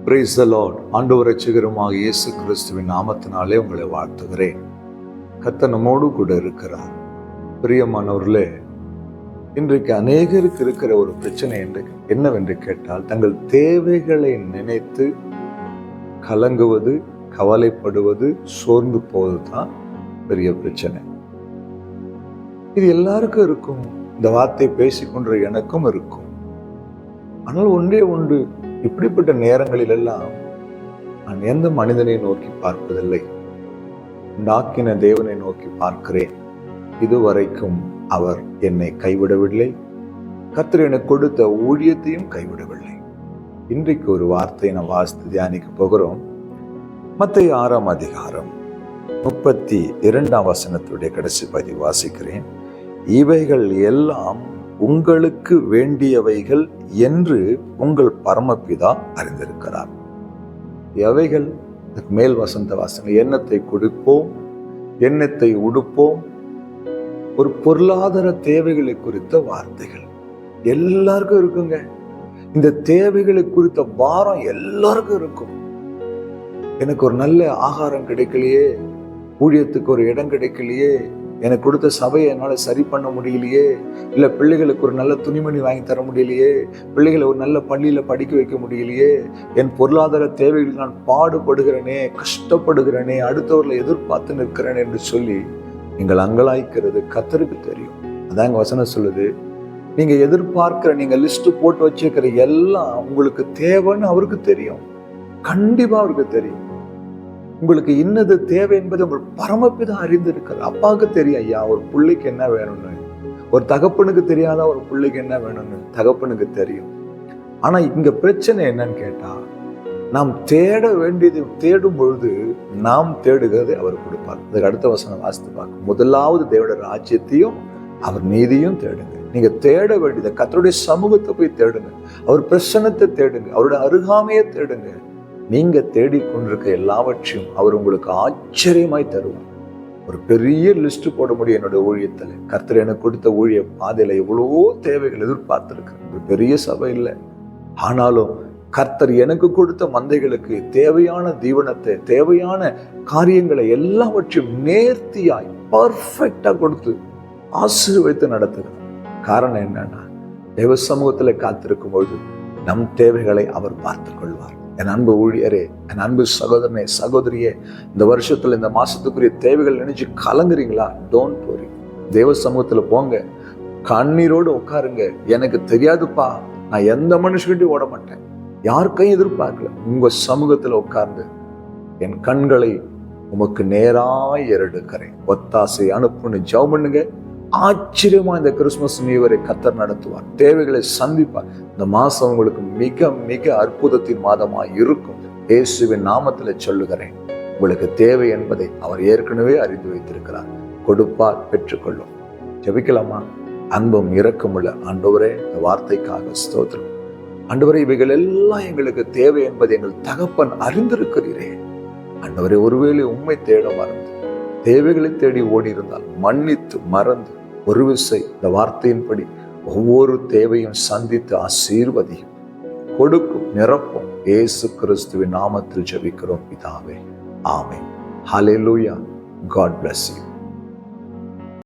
Praise the Lord. ஆண்டவர் இரட்சகருமாக இயேசு கிறிஸ்துவின் நாமத்தினாலே உங்களை வாழ்த்துகிறேன். கர்த்தர் நம்மோடு கூட இருக்கிறார். பிரியமானவர்களே, இன்றைக்கு அநேகருக்கு இருக்கிற ஒரு பிரச்சனை என்னவென்று கேட்டால், தங்கள் தேவைகளை நினைத்து கலங்குவது, கவலைப்படுவது, சோர்ந்து போவது தான் பெரிய பிரச்சனை. இது எல்லாருக்கும் இருக்கும். இந்த வார்த்தை பேசிக்கொண்ட எனக்கும் இருக்கும். ஆனால் ஒன்றே ஒன்று, இப்படிப்பட்ட நேரங்களில் எல்லாம் நான் எந்த மனிதனை நோக்கி பார்ப்பதில்லை, உண்டாக்கின தேவனை நோக்கி பார்க்கிறேன். இதுவரைக்கும் அவர் என்னை கைவிடவில்லை, கர்த்தர் எனக்கு கொடுத்த ஊழியத்தையும் கைவிடவில்லை. இன்றைக்கு ஒரு வார்த்தையை நான் வாசித்து தியானிக்க போகிறோம். மத்தேயு 6ஆம் அதிகாரம் 32ஆம் வசனத்துடைய கடைசி பகுதி வாசிக்கிறேன். இவைகள் எல்லாம் உங்களுக்கு வேண்டியவைகள் என்று உங்கள் பரமபிதா அறிந்திருக்கிறார். எவைகள்? மேல் வசந்த வாசனை, எண்ணத்தை கொடுப்போம், எண்ணத்தை உடுப்போம், ஒரு பொருளாதார தேவைகளை குறித்த வார்த்தைகள் எல்லாருக்கும் இருக்குங்க. இந்த தேவைகளை குறித்த பாரம் எல்லாருக்கும் இருக்கும். எனக்கு ஒரு நல்ல ஆகாரம் கிடைக்கலையே, ஊழியத்துக்கு ஒரு இடம் கிடைக்கலையே, எனக்கு கொடுத்த சபையை என்னால் சரி பண்ண முடியலையே, இல்லை பிள்ளைகளுக்கு ஒரு நல்ல துணிமணி வாங்கி தர முடியலையே, பிள்ளைகளை ஒரு நல்ல பள்ளியில் படிக்க வைக்க முடியலையே, என் பொருளாதார தேவைகளுக்கு நான் பாடுபடுகிறேனே, கஷ்டப்படுகிறேனே, அடுத்தவர்களை எதிர்பார்த்து நிற்கிறேன் என்று சொல்லி நீங்கள் அங்கலாய்க்கிறது கர்த்தருக்கு தெரியும். அதாங்க வசனம் சொல்லுது, நீங்க எதிர்பார்க்கிற, நீங்க லிஸ்ட் போட்டு வச்சிருக்கிற எல்லாம் உங்களுக்கு தேவைன்னு அவருக்கு தெரியும். கண்டிப்பா அவருக்கு தெரியும். உங்களுக்கு இன்னது தேவை என்பது உங்கள் பரமபிதா அறிந்திருக்கிறார். அப்பாவுக்கு தெரியும், ஐயா ஒரு பிள்ளைக்கு என்ன வேணும்னு. ஒரு தகப்பனுக்கு தெரியாதா ஒரு பிள்ளைக்கு என்ன வேணும்னு? தகப்பனுக்கு தெரியும். ஆனா இங்க பிரச்சனை என்னன்னு கேட்டா, நாம் தேட வேண்டியது தேடும் பொழுது நாம் தேடுகிறது அவர் கொடுப்பார். அதுக்கு அடுத்த வசனம் வாசித்து பார்க்க, முதலாவது தேவனுடைய ராஜ்யத்தையும் அவர் நீதியும் தேடுங்க. நீங்க தேட வேண்டியதை கர்த்தருடைய சமூகத்தை போய் தேடுங்க, அவர் பிரசன்னத்தை தேடுங்க, அவருடைய அருகாமையை தேடுங்க. நீங்க தேடிக்கொண்டிருக்க எல்லாவற்றையும் அவர் உங்களுக்கு ஆச்சரியமாய் தருவார். ஒரு பெரிய லிஸ்ட் போட முடியும். என்னோட ஊழியத்தில் கர்த்தர் எனக்கு கொடுத்த ஊழிய பாதையில எவ்வளவோ தேவைகள் எதிர்பார்த்திருக்கிறேன். ஒரு பெரிய சபை இல்லை, ஆனாலும் கர்த்தர் எனக்கு கொடுத்த மந்தைகளுக்கு தேவையான தீவனத்தை, தேவையான காரியங்களை எல்லாவற்றையும் நேர்த்தியாய் பர்ஃபெக்டா கொடுத்து ஆசீர்வதித்து நடத்துகிறார். காரணம் என்னன்னா, தேவ சமூகத்தில் காத்திருக்கும் பொழுது நம் தேவைகளை அவர் பார்த்துக் கொள்வார். என் அன்பு ஊழியரே, என் அன்பு சகோதரனே, சகோதரியே, இந்த வருஷத்துல இந்த மாசத்துக்குரிய தேவைகள் நினைச்சு கலங்குறீங்களா? Don't worry. தேவ சமூகத்துல போங்க, கண்ணீரோடு உட்காருங்க. எனக்கு தெரியாதுப்பா, நான் எந்த மனுஷன்கிட்டையும் ஓட மாட்டேன், யாருக்கையும் எதிர்பார்க்கல. உங்க சமூகத்துல உட்கார்ந்து என் கண்களை உமக்கு நேராய் ஏறெடுக்கிறேன், ஒத்தாசை அனுப்புன்னு ஜெபம் பண்ணுங்க. ஆச்சரியமா இந்த கிறிஸ்துமஸ் நியூ இயரை கர்த்தர் நடத்துவார், தேவைகளை சந்திப்பார். இந்த மாசம் உங்களுக்கு மிக மிக அற்புதத்தின் மாதமா இருக்கும். இயேசுவின் நாமத்துல சொல்லுகிறேன், உங்களுக்கு தேவை என்பதை அவர் ஏற்கனவே அறிந்து வைத்திருக்கிறார். கொடுப்பார், பெற்றுக்கொள்ளும். ஜெபிக்கலாமா? அன்பும் இரக்கமுள்ள ஆண்டவரே, இந்த வார்த்தைக்காக ஸ்தோத்திரம். ஆண்டவரே, இவைகள் எல்லாம் எங்களுக்கு தேவை என்பதை எங்கள் தகப்பன் அறிந்திருக்கிறீரே. ஆண்டவரே, ஒருவேளை உண்மை தேட மறந்து தேவைகளை தேடி ஓடி இருந்தால் மன்னித்து மறந்து ஒரு விசை இந்த வார்த்தையின்படி ஒவ்வொரு தேவையும் சந்தித்து ஆசீர்வதியும், கொடுக்கும், நிரப்பும். இயேசு கிறிஸ்துவின் நாமத்தில் ஜெபிக்கிறோம் பிதாவே, ஆமென். ஹல்லேலூயா. God bless you.